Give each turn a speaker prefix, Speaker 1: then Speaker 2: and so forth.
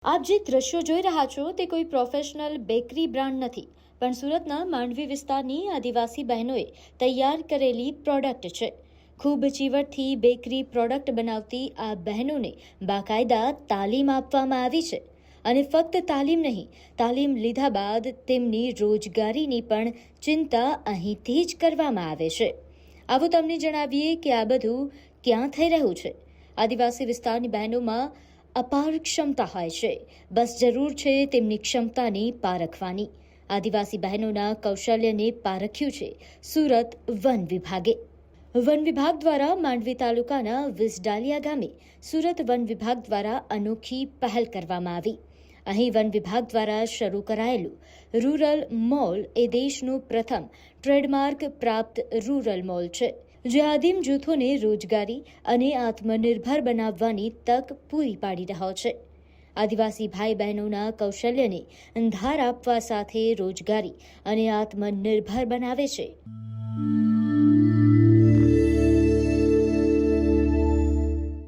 Speaker 1: આપ જે દ્રશ્યો જોઈ રહ્યા છો તે કોઈ પ્રોફેશનલ બેકરી બ્રાન્ડ નથી, પણ સુરતના માંડવી વિસ્તારની આદિવાસી બહેનોએ તૈયાર કરેલી પ્રોડક્ટ છે. ખૂબ ચીવટથી બેકરી પ્રોડક્ટ બનાવતી આ બહેનોને બાકાયદા તાલીમ આપવામાં આવી છે. અને ફક્ત તાલીમ નહીં, તાલીમ લીધા બાદ તેમની રોજગારીની પણ ચિંતા અહીંથી જ કરવામાં આવે છે. આવો તમને જણાવીએ કે આ બધું ક્યાં થઈ રહ્યું છે. આદિવાસી વિસ્તારની બહેનોમાં અપાર ક્ષમતા હોય છે, બસ જરૂર છે તેમની ક્ષમતાની પારખવાની. આદિવાસી બહેનોના કૌશલ્યને પારખ્યું છે સુરત વન વિભાગે. વન વિભાગ દ્વારા માંડવી તાલુકાના વિસડાલિયા ગામે સુરત વન વિભાગ દ્વારા અનોખી પહેલ કરવામાં આવી. અહીં વન વિભાગ દ્વારા શરૂ કરાયેલું રૂરલ મોલ એ દેશનું પ્રથમ ટ્રેડમાર્ક પ્રાપ્ત રૂરલ મોલ છે, જે આદિમ જૂથોને રોજગારી અને આત્મનિર્ભર બનાવવાની તક પૂરી પાડી રહ્યો છે. આદિવાસી ભાઈ બહેનોના કૌશલ્યને ધાર આપવા સાથે રોજગારી અને આત્મનિર્ભર બનાવે છે.